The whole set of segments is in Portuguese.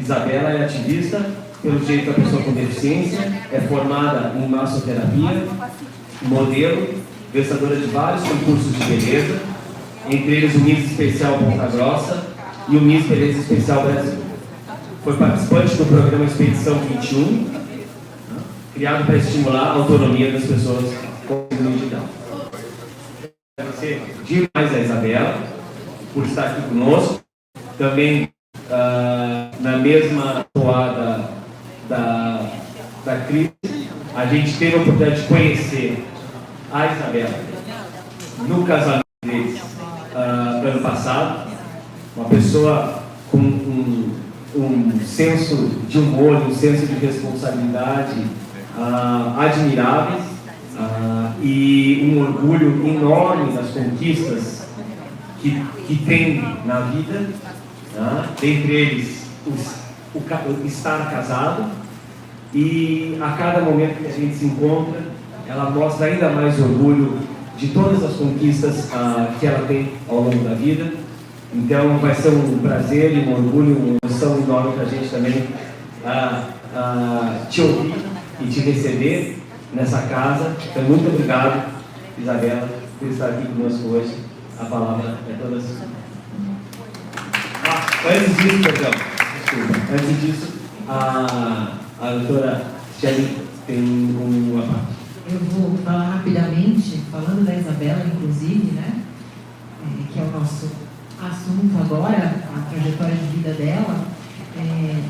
Isabela é ativista pelo direito da pessoa com deficiência, é formada em massoterapia, modelo, vencedora de vários concursos de beleza, entre eles o Miss Especial Ponta Grossa e o Miss Beleza Especial Brasil. Foi participante do programa Expedição 21, criado para estimular a autonomia das pessoas com síndrome de Down. Agradecer demais a Isabela por estar aqui conosco. Também na mesma toada da crise, a gente teve a oportunidade de conhecer a Isabela no casamento deles ano passado. Uma pessoa com um senso de humor, um senso de responsabilidade admiráveis e um orgulho enorme das conquistas que tem na vida, dentre eles o estar casado, e a cada momento que a gente se encontra, ela mostra ainda mais orgulho de todas as conquistas que ela tem ao longo da vida. Então vai ser um prazer e um orgulho, uma emoção enorme para a gente também te ouvir e te receber nessa casa. Então, muito obrigado, Isabela, por estar aqui conosco hoje. A palavra é toda sua. Antes disso, perdão, desculpa. Antes disso, a doutora Shelly tem uma parte. Eu vou falar rapidamente, falando da Isabela, inclusive, né? Que é o nosso assunto agora, a trajetória de vida dela.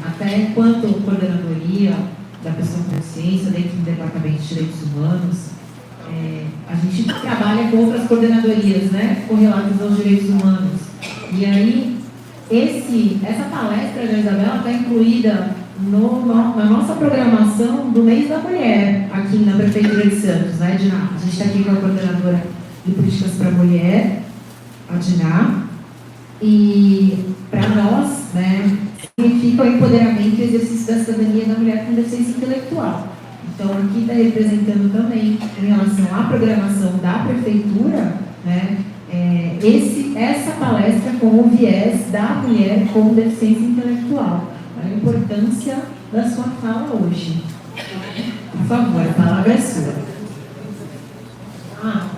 Até enquanto coordenadoria da pessoa com deficiência dentro do Departamento de Direitos Humanos, a gente trabalha com outras coordenadorias, né, correlatas aos direitos humanos. E aí, essa palestra da Isabela está incluída na nossa programação do mês da mulher, aqui na Prefeitura de Santos, né, Diná? A gente está aqui com a coordenadora de políticas para a mulher, a Diná, e para nós, né, significa o empoderamento e o exercício da cidadania da mulher com deficiência intelectual. Então, aqui está representando também, em relação à programação da Prefeitura, né, essa palestra com o viés da mulher com deficiência intelectual. A importância da sua fala hoje. Por favor, a palavra é sua.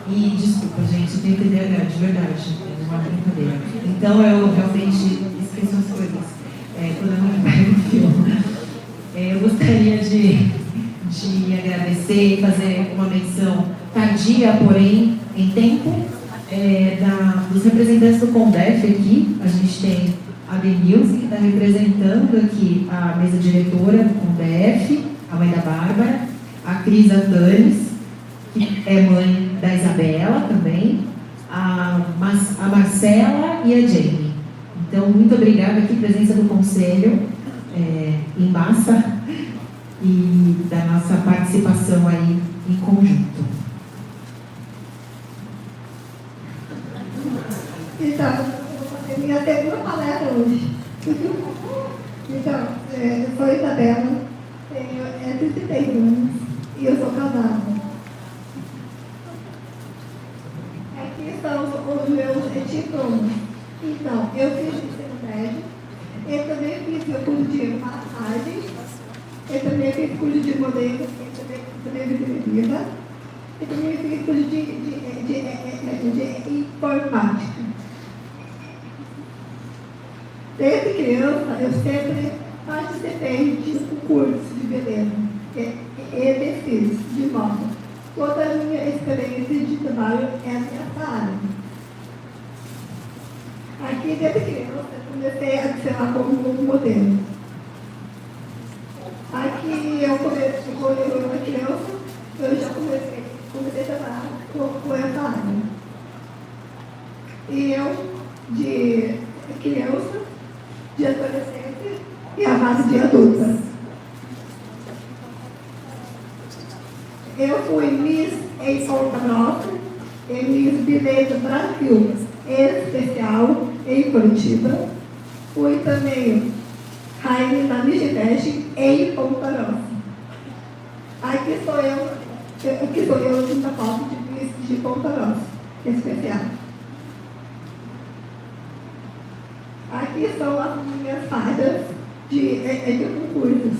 E desculpa, gente, eu tenho TDAH, de verdade, não é brincadeira. Então, eu realmente esqueço as coisas quando eu não pego o filme. Eu gostaria de agradecer e fazer uma menção tardia, porém em tempo, dos representantes do CONDEF aqui. A gente tem a Denilce, que está representando aqui a mesa diretora do CONDEF, a mãe da Bárbara, a Cris Antanes, que é mãe da Isabela também, a Marcela e a Jamie. Então, muito obrigada aqui, presença do Conselho em massa e da nossa participação aí em conjunto. Então, eu minha segunda palestra hoje. Então, eu sou Isabela, tenho 33 anos e eu sou casada. Aqui são os meus diplomas. Então, eu fiz ensino médio, eu também fiz o curso de massagem, eu também fiz curso de modelo, eu também fiz vida, eu também fiz curso de informática. Desde criança, eu sempre participei de cursos de beleza e pesquisa de moda. Toda a minha experiência de trabalho é nessa área. Aqui, desde criança, eu comecei a trabalhar como modelo. Aqui, quando eu era criança, eu já comecei a trabalhar com essa área. E eu, de criança, de adolescente e a fase de adulta. Eu fui Miss em Ponta Grossa e Miss Beleza Brasil especial em Curitiba. Fui também rainha da Miss Fest em Ponta Grossa. Aqui sou eu na foto de Miss de Ponta Grossa especial. Aqui são as minhas fardas de concursos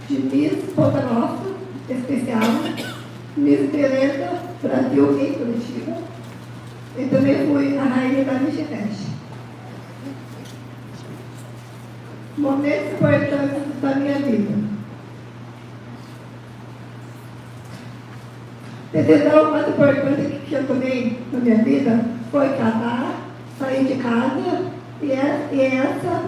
de Miss Ponta Grossa Especial, Miss Beleza Brasil em Curitiba. E também fui a rainha da Michitete. Momentos importantes da minha vida. Decisão mais importante que eu tomei na minha vida foi casar, sair de casa e essa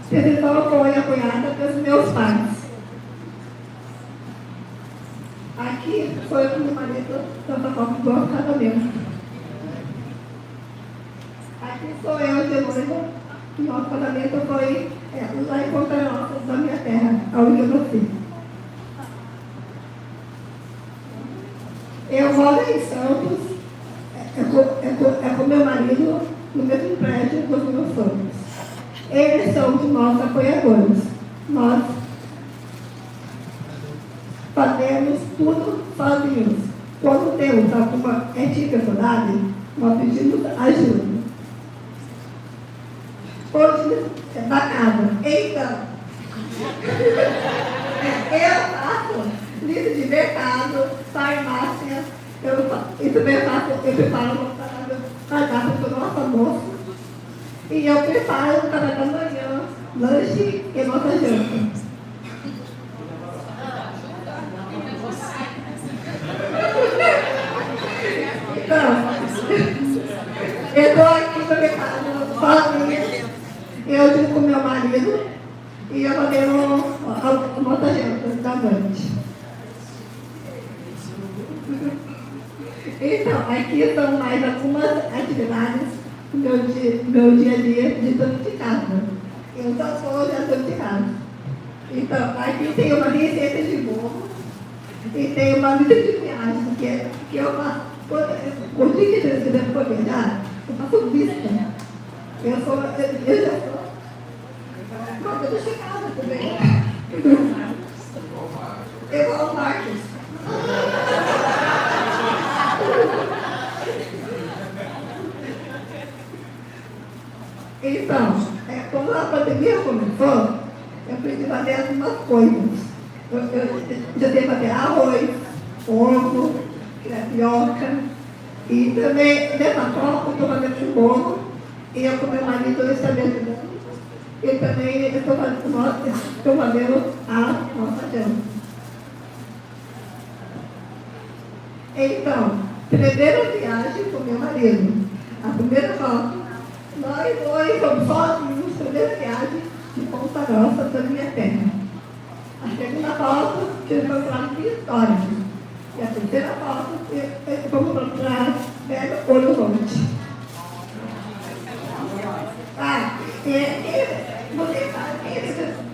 decisão foi apoiada pelos meus pais. Aqui foi o meu marido do casamento. Aqui sou eu de noiva. Nosso casamento foi lá em Ponta Grossa, da minha terra, onde eu nasci. Eu moro em Santos, com meu marido, no mesmo prédio dos meus sonhos. Eles são os nossos apoiadores. Nós fazemos tudo sozinhos. Quando temos alguma dificuldade, nós pedimos ajuda. Hoje é da casa. Então, eu faço livro de mercado, farmácia, e também eu preparo o cardápio para o nosso almoço. E eu preparo o café da manhã, lanche e nossa janta. Então, eu estou aqui no mercado sozinha. Eu junto com meu marido e eu fazendo a nossa janta da noite. Então, aqui são mais algumas atividades do meu dia a dia de dona de casa. Eu só sou a dona de casa. Então, aqui tem uma receita de bolo e tem uma lista de viagem que eu faço. O dia que eu quiser viajar, eu faço lista. Eu já sou. Pronto, eu deixo em casa também. Eu vou ao Marcos. Então, quando a pandemia começou, eu aprendi a fazer algumas coisas. Eu já sei fazer arroz, ovo, crepioca. E também, nessa prova, eu estou fazendo um bolo. E eu com meu marido está me ajudando. E também eu estou fazendo a nossa janta. Então, primeira viagem com meu marido. A primeira foto, nós dois fomos sozinhos, primeira viagem de Ponta Grossa da minha terra. A segunda foto, que foi para Vitória. E a terceira foto, fomos para Belo Horizonte.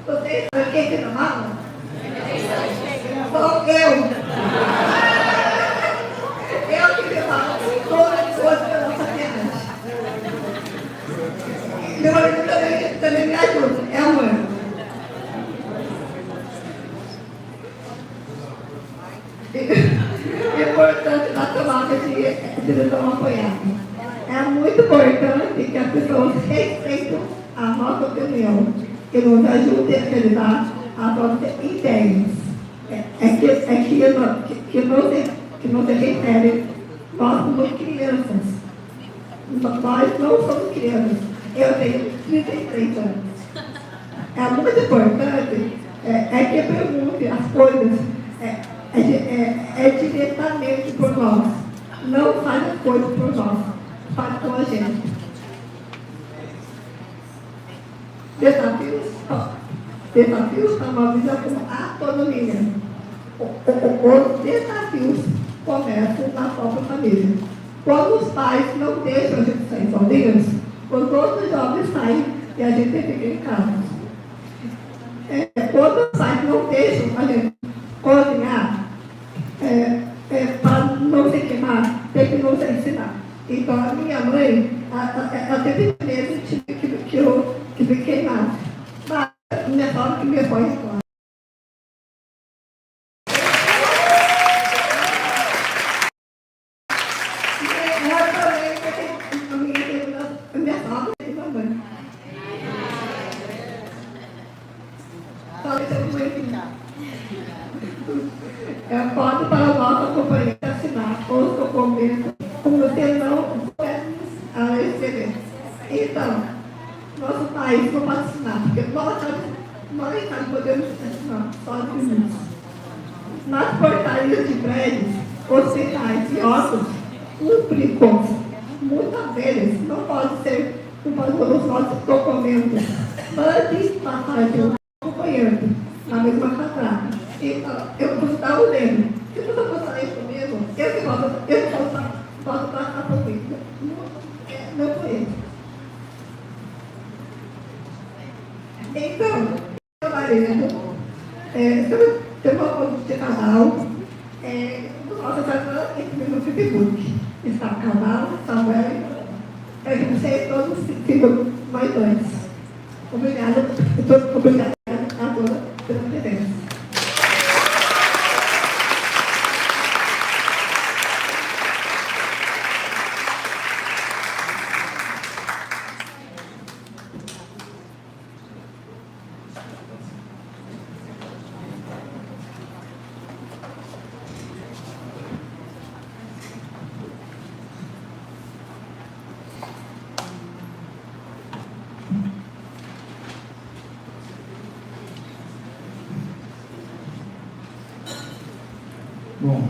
Você sabe quem que não mala? Sou eu. Eu que preparo todas as coisas da nossa viagem. Meu marido também me ajuda, é amor. É importante na tomada de decisão apoiada. É muito importante que as pessoas respeitem a nossa opinião e nos ajudem a realizar as nossas ideias. Que não se refere, nós somos crianças. Nós não somos crianças. Eu tenho 33 anos. É muito importante que pergunte as coisas diretamente por nós. Não faz as coisas por nós. Faz com a gente. Desafios são uma visão com autonomia. Os desafios começam na própria família. Quando os pais não deixam a gente sair sozinhos, os outros jovens saem e a gente fica em casa. Quando os pais não deixam a gente cozinhar, para não se queimar, tem que nos ensinar. Então, a minha mãe, ela teve medo que eu me queimasse. Mas, minha sogra que me apoia, claro. Ela também, Pode para o nosso companheiro assinar os documentos como você não pede a excelência. Então, nosso país não pode assinar, porque nós podemos assinar sozinhos. Nas portarias de prédios, hospitais e outros públicos, muitas vezes não pode ser os nossos documentos. Antes passar pelo companheiro na mesma catraca. Então, eu vou dar o dedo. Se você passar isso comigo, eu posso passar por mim. Não foi isso. Então, meu marido, eu vou fazer casal, nossa casa aqui no Facebook. Está o casal, Samuel, vocês todos ficam mais dois. Obrigada a todos pela presença. Bom,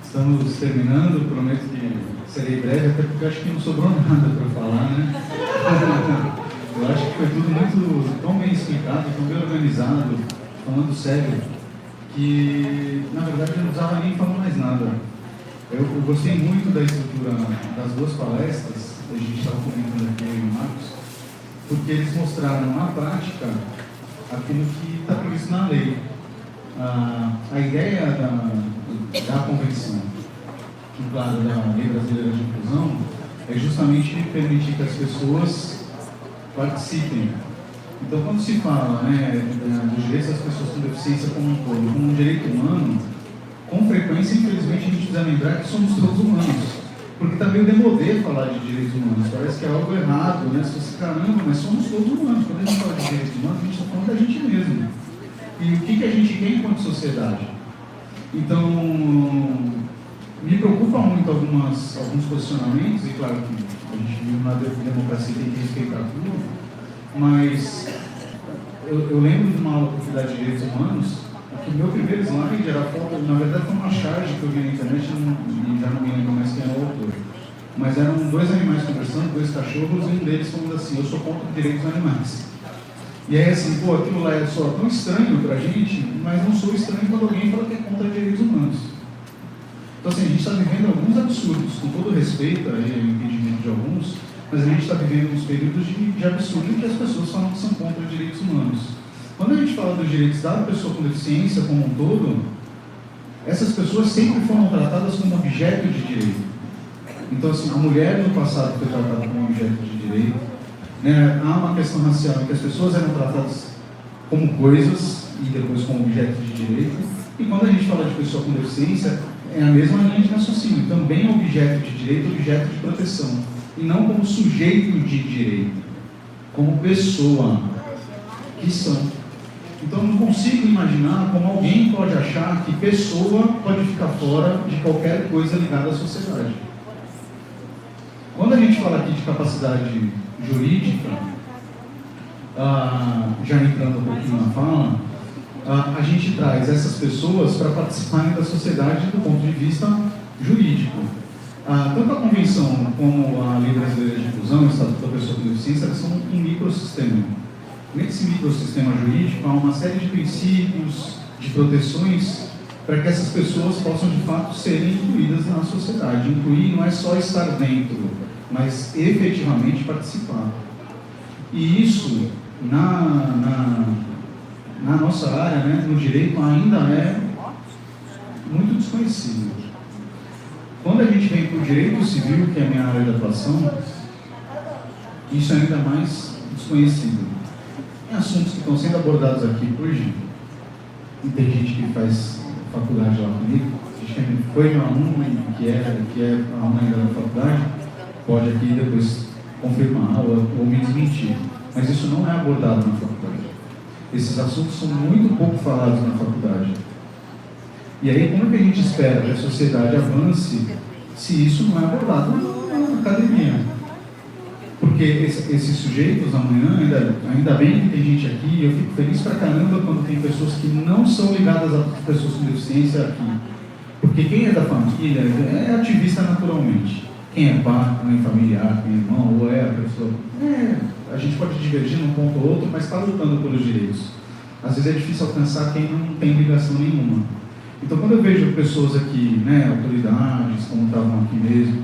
estamos terminando, prometo que serei breve, até porque acho que não sobrou nada para falar, né? Eu acho que foi tudo muito tão bem explicado, tão bem organizado, falando sério, que na verdade eu não precisava nem falar mais nada. Eu gostei muito da estrutura das duas palestras, a gente estava comentando aqui, eu e o Marcos, porque eles mostraram na prática aquilo que está previsto na lei. A ideia da convenção, e claro, da Lei Brasileira de Inclusão, é justamente permitir que as pessoas participem. Então, quando se fala dos direitos das pessoas com deficiência como um todo, como um direito humano, com frequência, infelizmente, a gente precisa lembrar que somos todos humanos. Porque está meio demodê falar de direitos humanos, parece que é algo errado, né? Se você, caramba, mas somos todos humanos. Quando a gente fala de direitos humanos, a gente está falando da gente mesmo. E o que a gente quer enquanto sociedade? Então, me preocupa muito alguns posicionamentos, e claro que a gente vive numa democracia tem que respeitar tudo, mas eu lembro de uma aula da Faculdade de Direitos Humanos, que o meu primeiro slide era foto, na verdade foi uma charge que eu vi na internet, e já não me lembro mais quem era o autor. Mas eram dois animais conversando, dois cachorros, e um deles falando assim: eu sou contra os direitos dos animais. E aí assim, pô, aquilo lá é só tão estranho pra gente, mas não sou estranho quando alguém fala que é contra direitos humanos. Então assim, a gente está vivendo alguns absurdos, com todo respeito ao impedimento de alguns, mas a gente está vivendo uns períodos de absurdo em que as pessoas falam que são contra direitos humanos. Quando a gente fala dos direitos da pessoa com deficiência como um todo, essas pessoas sempre foram tratadas como objeto de direito. Então assim, a mulher no passado foi tratada como objeto de direito. Há uma questão racial em que as pessoas eram tratadas como coisas e depois como objeto de direito. E quando a gente fala de pessoa com deficiência, é a mesma linha de raciocínio. Também objeto de direito, objeto de proteção. E não como sujeito de direito, como pessoa que são. Então eu não consigo imaginar como alguém pode achar que pessoa pode ficar fora de qualquer coisa ligada à sociedade. Quando a gente fala aqui de capacidade jurídica, já entrando um pouquinho na fala, a gente traz essas pessoas para participarem da sociedade do ponto de vista jurídico. Tanto a Convenção como a Lei Brasileira de Inclusão, o Estatuto da Pessoa com Deficiência, elas são um microsistema. Nesse microsistema jurídico há uma série de princípios, de proteções, para que essas pessoas possam de fato serem incluídas na sociedade. Incluir não é só estar dentro, mas efetivamente participar. E isso, na nossa área, no direito, ainda é muito desconhecido. Quando a gente vem para o direito civil, que é a minha área de atuação, isso é ainda mais desconhecido. Tem assuntos que estão sendo abordados aqui hoje, e tem gente que faz faculdade lá comigo, a gente foi na aluna, que é a aluna ainda da faculdade, pode aqui depois confirmar ou me desmentir. Mas isso não é abordado na faculdade. Esses assuntos são muito pouco falados na faculdade. E aí, como é que a gente espera que a sociedade avance se isso não é abordado na academia? Porque esses sujeitos amanhã, ainda bem que tem gente aqui, eu fico feliz pra caramba quando tem pessoas que não são ligadas a pessoas com deficiência aqui. Porque quem é da família é ativista naturalmente. Quem é pai, mãe familiar, quem é irmão, ou é a pessoa. A gente pode divergir num ponto ou outro, mas está lutando pelos direitos. Às vezes é difícil alcançar quem não tem ligação nenhuma. Então, quando eu vejo pessoas aqui, autoridades, como estavam aqui mesmo,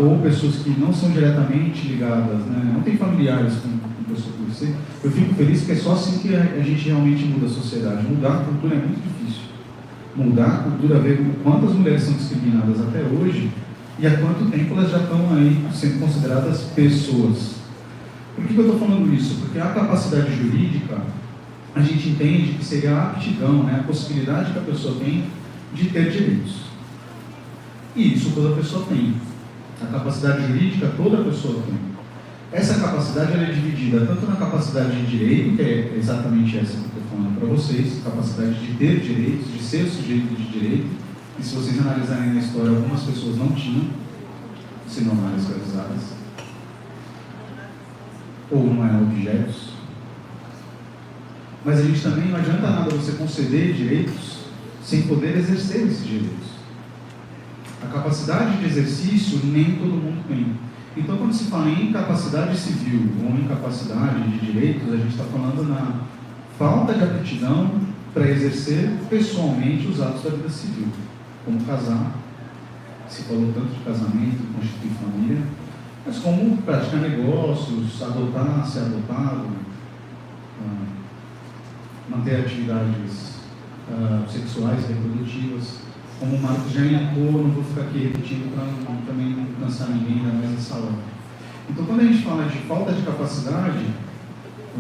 ou pessoas que não são diretamente ligadas, não tem familiares com pessoas com deficiência, eu fico feliz porque é só assim que a gente realmente muda a sociedade. Mudar a cultura é muito difícil. Mudar a cultura, ver quantas mulheres são discriminadas até hoje e há quanto tempo elas já estão aí sendo consideradas pessoas. Por que eu estou falando isso? Porque a capacidade jurídica, a gente entende que seria a aptidão, a possibilidade que a pessoa tem de ter direitos. E isso toda pessoa tem. A capacidade jurídica toda pessoa tem. Essa capacidade ela é dividida tanto na capacidade de direito, que é exatamente essa que eu estou falando para vocês, capacidade de ter direitos, de ser sujeito de direito, e se vocês analisarem na história, algumas pessoas não tinham, se não eram escravizadas, ou não eram objetos. Mas a gente também não adianta nada você conceder direitos sem poder exercer esses direitos. A capacidade de exercício nem todo mundo tem. Então, quando se fala em incapacidade civil ou incapacidade de direitos, a gente está falando na falta de aptidão para exercer pessoalmente os atos da vida civil, como casar, se falou tanto de casamento, constituir família, mas como praticar negócios, adotar, ser adotado, manter atividades sexuais e reprodutivas. Como o Marcos já elencou, não vou ficar aqui repetindo para também não cansar ninguém, ainda mais nessa hora. Então, quando a gente fala de falta de capacidade,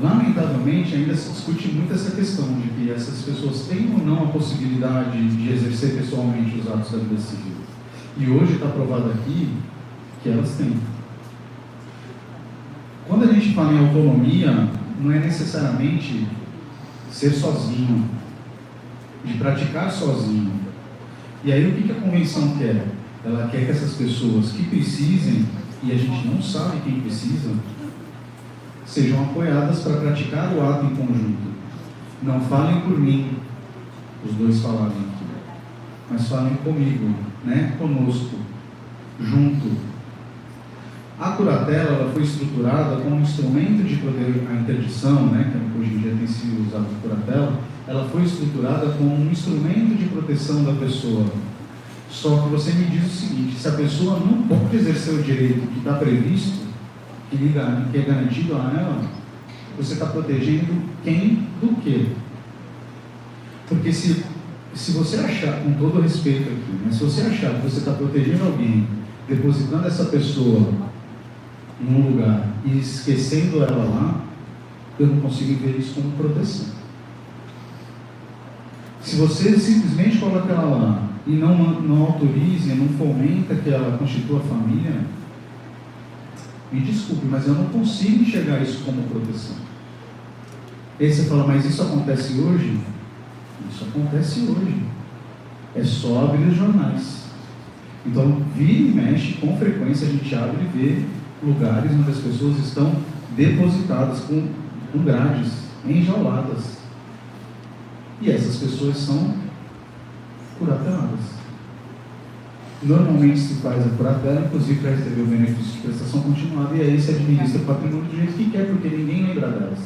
lamentavelmente ainda se discute muito essa questão de que essas pessoas têm ou não a possibilidade de exercer pessoalmente os atos da vida civil. E hoje está provado aqui que elas têm. Quando a gente fala em autonomia, não é necessariamente ser sozinho, de praticar sozinho. E aí o que a convenção quer? Ela quer que essas pessoas que precisem, e a gente não sabe quem precisa, sejam apoiadas para praticar o ato em conjunto. Não falem por mim, os dois falaram aqui, mas falem comigo, conosco, junto. A curatela ela foi estruturada como um instrumento de proteger a interdição, que hoje em dia tem sido usado por curatela, ela foi estruturada como um instrumento de proteção da pessoa. Só que você me diz o seguinte: se a pessoa não pode exercer o direito que está previsto, que é garantido a ela, você está protegendo quem do quê? Porque se você achar, com todo respeito aqui, se você achar que você está protegendo alguém, depositando essa pessoa num lugar e esquecendo ela lá, eu não consigo ver isso como proteção. Se você simplesmente coloca ela lá e não autoriza, não fomenta que ela constitua a família, me desculpe, mas eu não consigo enxergar isso como proteção. Aí você fala, mas isso acontece hoje? Isso acontece hoje. É só abrir os jornais. Então, vira e mexe, com frequência a gente abre e vê lugares onde as pessoas estão depositadas com grades, enjauladas. E essas pessoas são curateladas. Normalmente se faz a curatela, inclusive para receber o benefício de prestação continuada, e aí se administra o patrimônio do jeito que quer, porque ninguém lembra delas.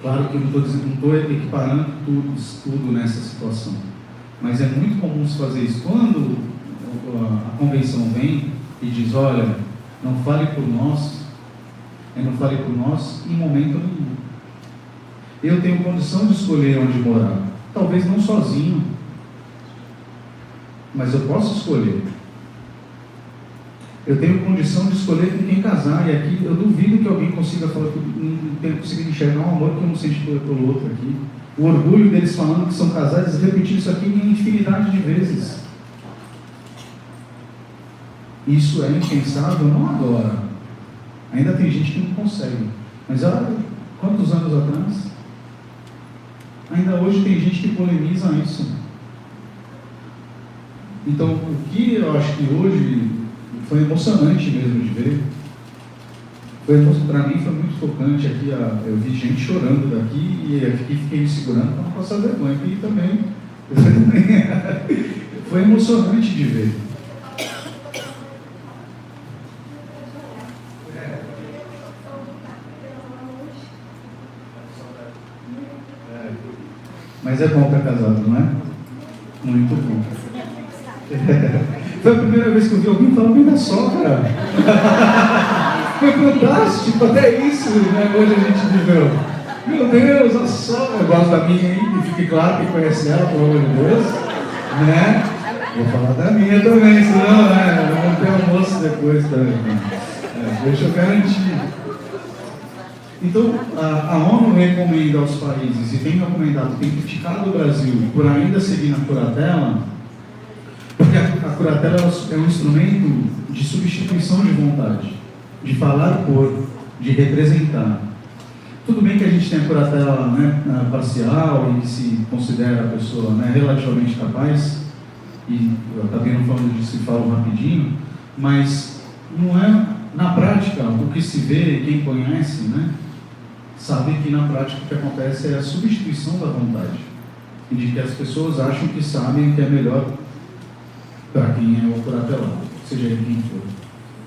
Claro que eu não estou equiparando tudo nessa situação, mas é muito comum se fazer isso. Quando a convenção vem e diz, olha, não fale por nós, não fale por nós em momento nenhum. Eu tenho condição de escolher onde morar, talvez não sozinho, mas eu posso escolher. Eu tenho condição de escolher com quem casar, e aqui eu duvido que alguém consiga falar que não consiga enxergar um amor que eu não senti pelo outro aqui. O orgulho deles falando que são casados, eles repetiram isso aqui em infinidade de vezes. Isso é impensável, não agora. Ainda tem gente que não consegue. Mas olha, quantos anos atrás? Ainda hoje tem gente que polemiza isso. Então, o que eu acho que hoje foi emocionante mesmo de ver, para mim foi muito tocante aqui, eu vi gente chorando daqui e eu fiquei me segurando para não passar vergonha, aqui também. Foi emocionante de ver. Mas é bom estar casado, não é? Muito bom. Foi a primeira vez que eu vi alguém falar bem da sogra. Foi fantástico, até isso, né? Hoje a gente viveu. Meu Deus, a sogra. Eu gosto da minha aí, que fique claro que conhece ela, pelo amor de Deus. Né? Vou falar da minha também, senão, né? Vamos ter almoço depois também. Deixa eu garantir. Então, a ONU recomenda aos países, e tem recomendado, tem criticado o Brasil por ainda seguir na curatela, porque a curatela é um instrumento de substituição de vontade, de falar por, de representar. Tudo bem que a gente tem a curatela, né, parcial e que se considera a pessoa, né, relativamente capaz, e eu acabei não falando disso e falo rapidinho, mas não é, na prática, o que se vê, quem conhece, né, sabe que na prática o que acontece é a substituição da vontade, e de que as pessoas acham que sabem que é melhor para quem é o curatelado, seja ele quem for.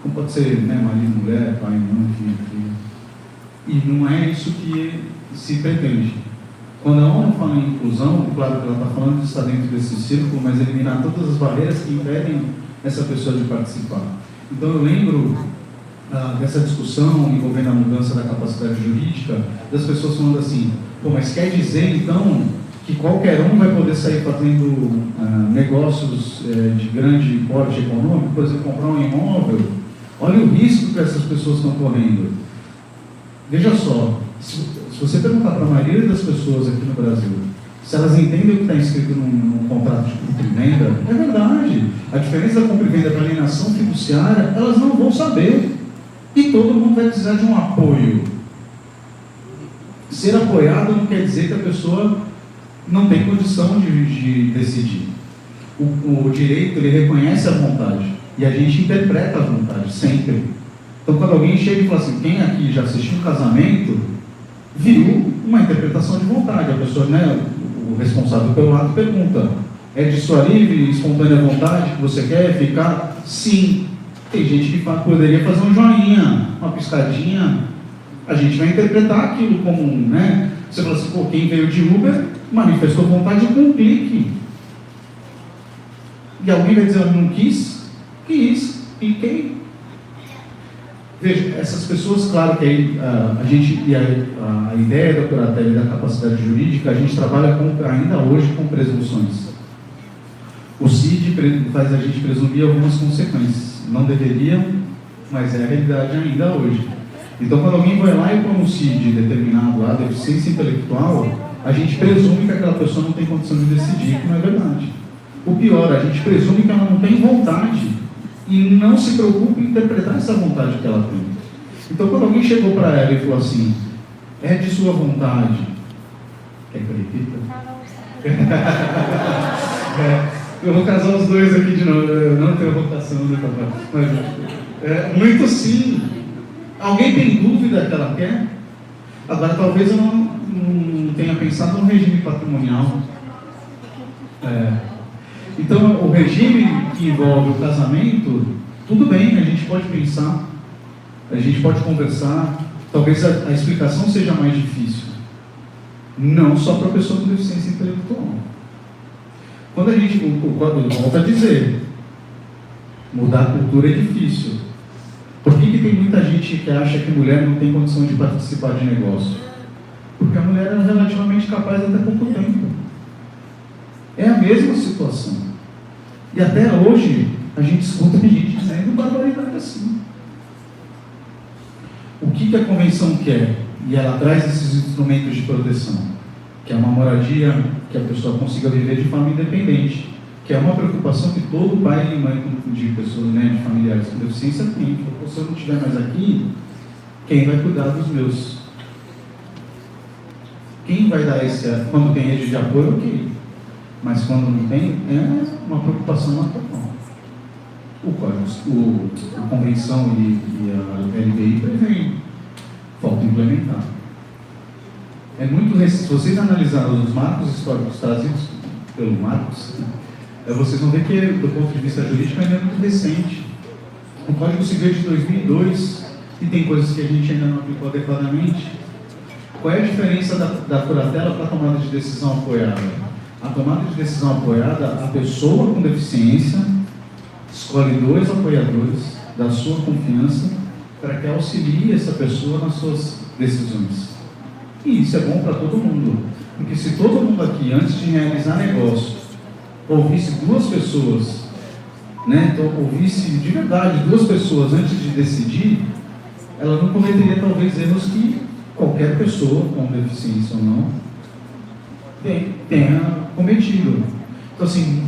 Como pode ser, né, marido, mulher, pai, mãe, filho, filha. E não é isso que se pretende. Quando a ONU fala em inclusão, claro que ela está falando de estar dentro desse círculo, mas eliminar todas as barreiras que impedem essa pessoa de participar. Então eu lembro dessa discussão envolvendo a mudança da capacidade jurídica, das pessoas falando assim, pô, mas quer dizer então que qualquer um vai poder sair fazendo negócios de grande porte econômico, por exemplo, comprar um imóvel? Olha o risco que essas pessoas estão correndo. Veja só, se você perguntar para a maioria das pessoas aqui no Brasil, se elas entendem o que está escrito num contrato de compra e venda, é verdade. A diferença da compra e venda para alienação fiduciária, elas não vão saber. E todo mundo vai precisar de um apoio. Ser apoiado não quer dizer que a pessoa não tem condição de decidir. O direito, ele reconhece a vontade. E a gente interpreta a vontade, sempre. Então, quando alguém chega e fala assim, quem aqui já assistiu um casamento, viu uma interpretação de vontade. A pessoa, né, o responsável pelo lado pergunta, é de sua livre e espontânea vontade que você quer ficar? Sim. Tem gente que poderia fazer um joinha, uma piscadinha. A gente vai interpretar aquilo como, né? Você fala assim, pô, quem veio de Uber manifestou vontade com um clique. E alguém vai dizer, eu não quis? Quis, cliquei. Veja, essas pessoas, claro que aí a gente, e a ideia da curatela e da capacidade jurídica, a gente trabalha ainda hoje com presunções. O CID faz a gente presumir algumas consequências. Não deveria, mas é a realidade ainda hoje. Então, quando alguém vai lá e põe um CID determinado lá, deficiência intelectual, a gente presume que aquela pessoa não tem condição de decidir, que não é verdade. O pior, a gente presume que ela não tem vontade e não se preocupa em interpretar essa vontade que ela tem. Então, quando alguém chegou para ela e falou assim, é de sua vontade, quer que eu repita? Eu vou casar os dois aqui de novo, eu não tenho vocação, né, papai? Mas, muito sim. Alguém tem dúvida que ela quer? Agora, talvez eu não tenha pensado no regime patrimonial. Então, o regime que envolve o casamento, tudo bem, a gente pode pensar, a gente pode conversar, talvez a explicação seja mais difícil. Não só para a pessoa com deficiência intelectual. Quando a gente, volta a dizer, mudar a cultura é difícil. Por que tem muita gente que acha que mulher não tem condição de participar de negócio? Porque a mulher é relativamente capaz até pouco tempo. É a mesma situação. E até hoje, a gente escuta gente dizendo barbaridade assim. O que a Convenção quer? E ela traz esses instrumentos de proteção. Que é uma moradia que a pessoa consiga viver de forma independente, que é uma preocupação que todo pai e mãe de pessoas, né, de familiares com deficiência tem. Se eu não estiver mais aqui, quem vai cuidar dos meus? Quem vai dar esse, quando tem rede de apoio, ok. Mas quando não tem, é uma preocupação natural. O código, a convenção e a LBI prevêem, falta implementar. É muito recente. Se vocês analisarem os marcos históricos trazidos pelo Marcos, vocês vão ver que, do ponto de vista jurídico, ainda é muito recente. O Código Civil é de 2002 e tem coisas que a gente ainda não aplicou adequadamente. Qual é a diferença da curatela para a tomada de decisão apoiada? A tomada de decisão apoiada, a pessoa com deficiência escolhe 2 apoiadores da sua confiança para que auxilie essa pessoa nas suas decisões. E isso é bom para todo mundo, porque se todo mundo aqui, antes de realizar negócio, ouvisse 2 pessoas, né, então ouvisse de verdade 2 pessoas antes de decidir, ela não cometeria talvez erros que qualquer pessoa, com deficiência ou não, tenha cometido. Então assim,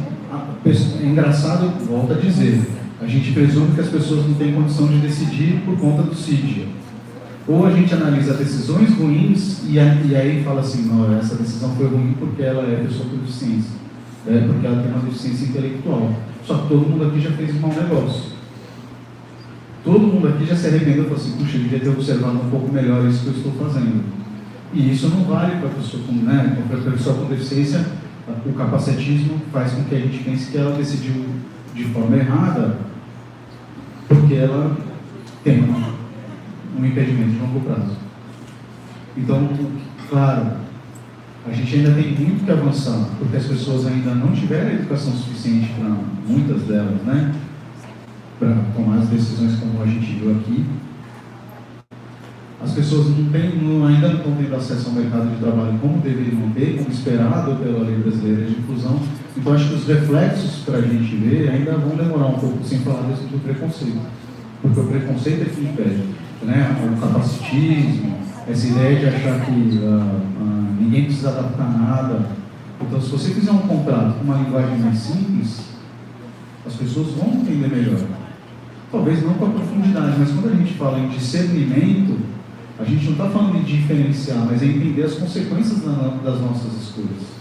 é engraçado, volto a dizer, a gente presume que as pessoas não têm condição de decidir por conta do CID. Ou a gente analisa decisões ruins e aí fala assim, não, essa decisão foi ruim porque ela é pessoa com deficiência, porque ela tem uma deficiência intelectual. Só que todo mundo aqui já fez um mau negócio. Todo mundo aqui já se arrependeu e falou assim, puxa, eu devia ter observado um pouco melhor isso que eu estou fazendo. E isso não vale para a pessoa com deficiência. O capacitismo faz com que a gente pense que ela decidiu de forma errada porque ela tem um impedimento de longo prazo. Então, claro, a gente ainda tem muito que avançar, porque as pessoas ainda não tiveram educação suficiente para muitas delas, né? Para tomar as decisões como a gente viu aqui. As pessoas ainda não estão tendo acesso ao mercado de trabalho como deveriam ter, como esperado pela Lei Brasileira de Inclusão. Então, acho que os reflexos para a gente ver ainda vão demorar um pouco, sem falar do preconceito. Porque o preconceito é que impede, né? O capacitismo, essa ideia de achar que ninguém precisa adaptar nada. Então, se você fizer um contrato com uma linguagem mais simples, as pessoas vão entender melhor. Talvez não com a profundidade, mas quando a gente fala em discernimento, a gente não está falando de diferenciar, mas é entender as consequências das nossas escolhas.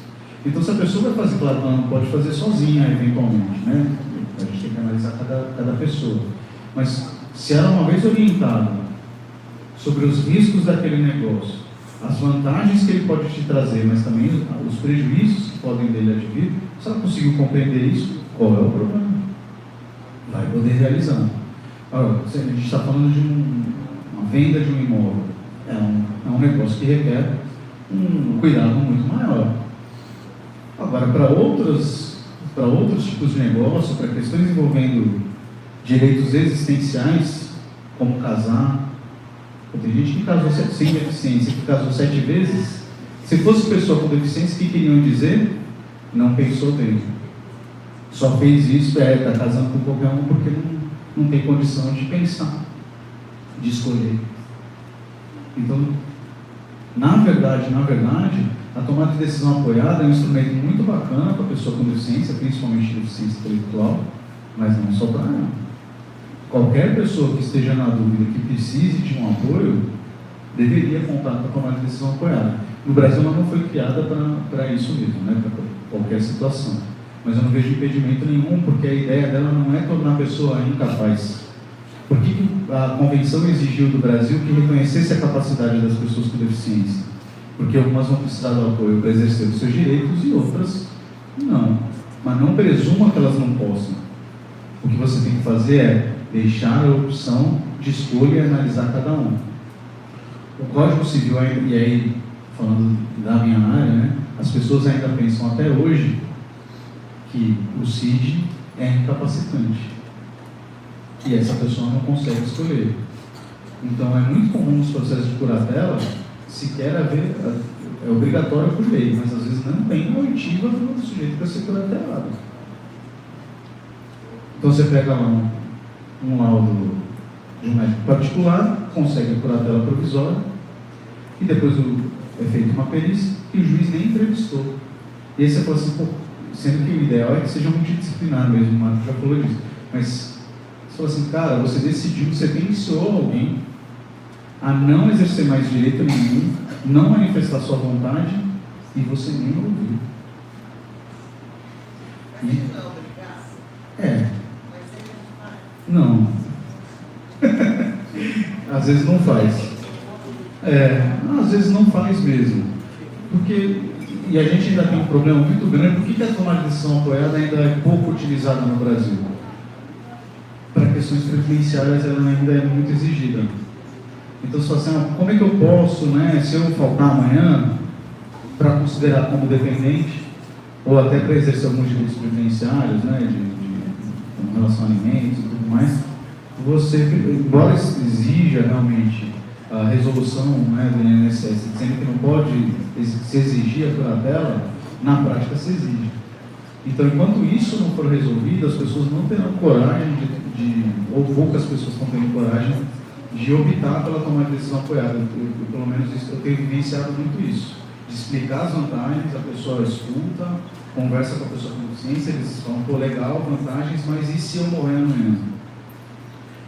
Então, se a pessoa vai fazer, claro, ela não pode fazer sozinha, eventualmente, né? A gente tem que analisar cada pessoa. Mas, se ela uma vez orientada sobre os riscos daquele negócio, as vantagens que ele pode te trazer, mas também os prejuízos que podem dele advir, se ela conseguiu compreender isso, qual é o problema? Vai poder realizar. Agora, a gente está falando de uma venda de um imóvel. É um negócio que requer um cuidado muito maior. Agora, para outros tipos de negócio, para questões envolvendo direitos existenciais, como casar, tem gente que casou sem deficiência, que casou 7 vezes. Se fosse pessoa com deficiência, o que queriam dizer? Não pensou bem. Só fez isso, está casando com qualquer um porque não tem condição de pensar, de escolher. Então, na verdade, a tomada de decisão apoiada é um instrumento muito bacana para a pessoa com deficiência, principalmente deficiência intelectual, mas não só para ela. Qualquer pessoa que esteja na dúvida, que precise de um apoio, deveria contar com a tomada de decisão apoiada. No Brasil, ela não foi criada para isso mesmo, né? Para qualquer situação. Mas eu não vejo impedimento nenhum, porque a ideia dela não é tornar a pessoa incapaz. Por que a Convenção exigiu do Brasil que reconhecesse a capacidade das pessoas com deficiência? Porque algumas vão precisar do apoio para exercer os seus direitos e outras não. Mas não presuma que elas não possam. O que você tem que fazer é deixar a opção de escolha e analisar cada um. O Código Civil, e aí, falando da minha área, né, as pessoas ainda pensam até hoje que o CID é incapacitante. E essa pessoa não consegue escolher. Então, é muito comum nos processos de curatela sequer haver, é obrigatório por lei, mas às vezes não tem oitiva do sujeito para ser curatelado. Então, você pega lá um laudo de um médico particular, consegue a curatela provisória, e depois é feita uma perícia e o juiz nem entrevistou. E aí você fala assim, pô, sendo que o ideal é que seja multidisciplinar mesmo, o Marco já falou disso. Mas você fala assim, cara, você decidiu, você tendenciou alguém a não exercer mais direito nenhum, não manifestar sua vontade, e você nem ouviu. Não. Às vezes não faz. Às vezes não faz mesmo. E a gente ainda tem um problema muito grande. Por que a tomada de decisão apoiada ainda é pouco utilizada no Brasil? Para questões previdenciárias ela ainda é muito exigida. Então, se você como é que eu posso, se eu faltar amanhã, para considerar como dependente, ou até para exercer alguns direitos previdenciários, com relação a alimentos e tudo mais, você, embora exija realmente a resolução do INSS, dizendo que não pode se exigir a curatela, na prática se exige. Então, enquanto isso não for resolvido, as pessoas não terão coragem ou poucas pessoas estão tendo coragem de optar pela tomada de decisão apoiada. Pelo menos eu tenho vivenciado muito isso. De explicar as vantagens, a pessoa escuta, conversa com a pessoa com deficiência, eles falam, legal, vantagens, mas e se eu morrer amanhã?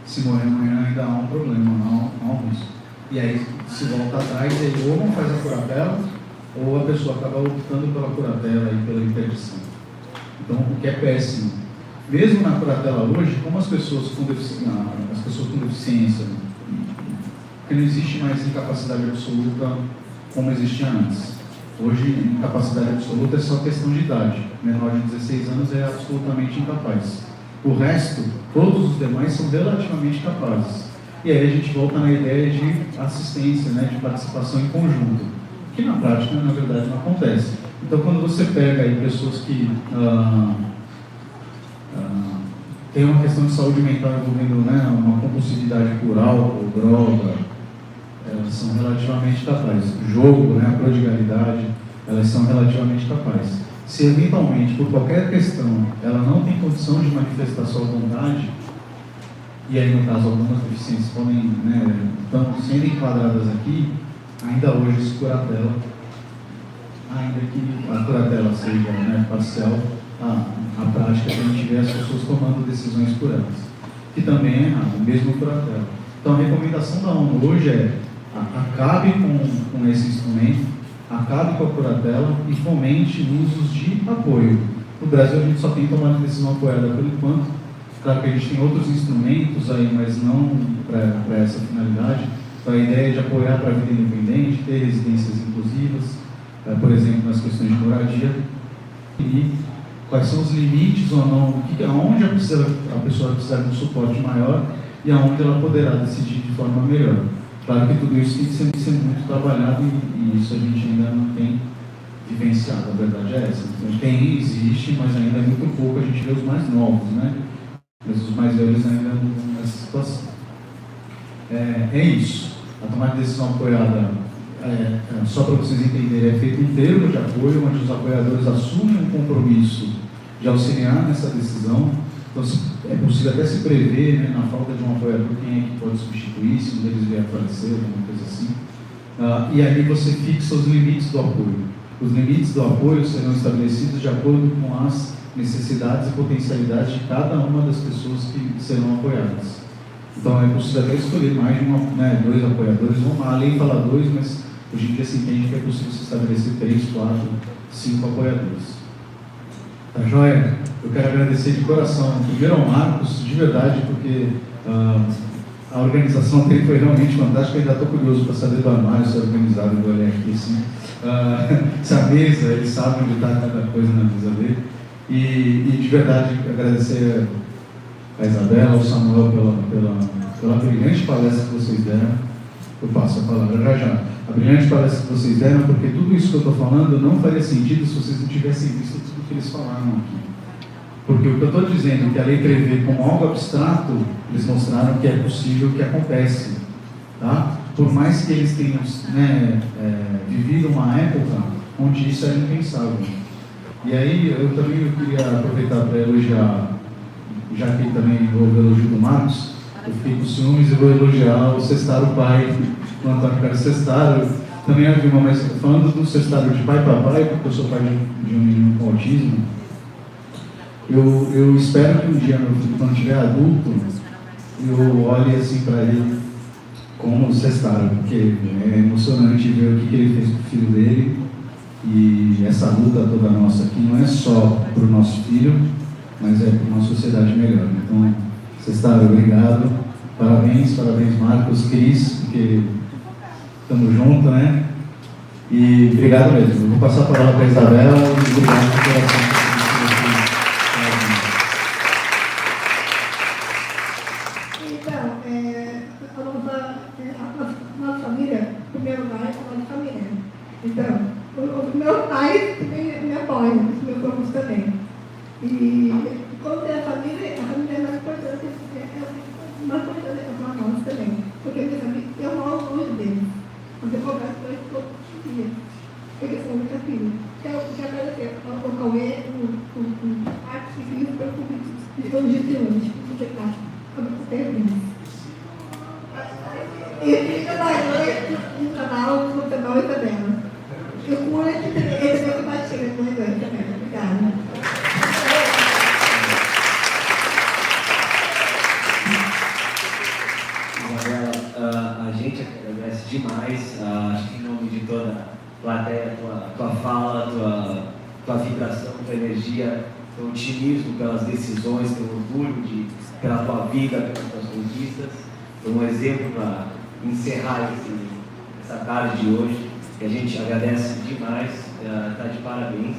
Se morrer amanhã ainda há um problema, há um risco. E aí, se volta atrás, ele ou não faz a curatela, ou a pessoa acaba optando pela curatela e pela interdição. Então, o que é péssimo. Mesmo na curatela hoje, como as pessoas com deficiência, porque não existe mais incapacidade absoluta como existia antes. Hoje, incapacidade absoluta é só questão de idade. Menor de 16 anos é absolutamente incapaz. O resto, todos os demais são relativamente capazes. E aí a gente volta na ideia de assistência, de participação em conjunto, que na prática, na verdade, não acontece. Então, quando você pega aí pessoas que têm uma questão de saúde mental envolvendo uma compulsividade por álcool, droga, elas são relativamente capazes. O jogo, a prodigalidade, elas são relativamente capazes. Se eventualmente, por qualquer questão, ela não tem condição de manifestar sua vontade, e aí, no caso, algumas deficiências podem, estão sendo enquadradas aqui, ainda hoje se curatela, ainda que a curatela seja parcial, a prática que a gente vê as pessoas tomando decisões por elas, que também é errado, mesmo curatela. Então, a recomendação da ONU hoje é acabe com esse instrumento, acabe com a curatela e fomente usos de apoio. No Brasil, a gente só tem tomado decisão apoiada por enquanto. Claro que a gente tem outros instrumentos aí, mas não para essa finalidade. Então, a ideia é de apoiar para a vida independente, ter residências inclusivas, por exemplo, nas questões de moradia, e quais são os limites ou não, aonde a pessoa precisa de um suporte maior e aonde ela poderá decidir de forma melhor. Claro que tudo isso tem que ser muito trabalhado e isso a gente ainda não tem vivenciado, a verdade é essa. Então, existe, mas ainda é muito pouco, a gente vê os mais novos, mas os mais velhos ainda não estão nessa situação. É isso. A tomada de decisão apoiada, só para vocês entenderem, é feito um termo de apoio, onde os apoiadores assumem um compromisso de auxiliar nessa decisão. Então, é possível até se prever, na falta de um apoiador, quem é que pode substituir, se um deles vier a falecer, alguma coisa assim. E aí você fixa os limites do apoio. Os limites do apoio serão estabelecidos de acordo com as necessidades e potencialidades de cada uma das pessoas que serão apoiadas. Então, é possível até escolher mais de dois apoiadores. A lei fala 2, mas hoje em dia se entende que é possível se estabelecer 3, 4, 5 apoiadores. Tá joia? Eu quero agradecer de coração, primeiro ao Marcos, de verdade, porque a organização dele foi realmente fantástica. Eu ainda estou curioso para saber do armário, se é organizado, eu vou olhar aqui assim. Se a mesa, ele sabe onde está cada coisa na mesa dele. E de verdade, agradecer a Isabela, ao Samuel pela brilhante palestra que vocês deram. Eu passo a palavra já. A brilhante palestra que vocês deram, porque tudo isso que eu estou falando não faria sentido se vocês não tivessem visto tudo que eles falaram aqui. Porque o que eu estou dizendo, que a lei prevê como algo abstrato, eles mostraram que é possível, que acontece. Tá? Por mais que eles tenham vivido uma época onde isso era impensável. E aí, eu também queria aproveitar para elogiar, já que também houve o elogio do Marcos, eu fiquei com ciúmes e vou elogiar o Cestário pai, o Antônio Carlos Cestário. Também havia uma, mas falando do Cestário de pai para pai, porque eu sou pai de um menino com autismo, eu espero que um dia, quando estiver adulto, eu olhe assim para ele como Cestário, porque é emocionante ver o que ele fez com o filho dele. E essa luta toda nossa aqui não é só para o nosso filho, mas é para uma sociedade melhor. Então, Sestaro, obrigado. Parabéns, Marcos, Cris, porque estamos juntos, né? E obrigado mesmo. Eu vou passar a palavra para a Isabela e obrigado pela nossa família, em primeiro lugar, é a nossa família. Então, os meus pais me apoiam, os meus irmãos também. E quando tem a família é mais importante, mais importante para nós também. Porque minha família, eu moro longe deles. Porque eu converso com eles todos os dias. Eles são muita filha. Quero agradecer ao Cauê, o Marcos e Cris, pelo convite de hoje. Você está termina. E fica no canal do Canal Isabela. Eu curo esse meu compartilho com a Isabela. Obrigada. Isabela, a gente agradece demais, acho que em nome de toda a plateia, tua fala, tua vibração, tua energia, teu otimismo pelas decisões, teu orgulho pela tua vida, pelas tuas conquistas. Foi um exemplo para encerrar essa tarde de hoje. E a gente agradece demais, está de parabéns.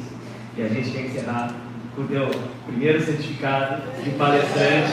E a gente quer encerrar com o teu primeiro certificado de palestrante.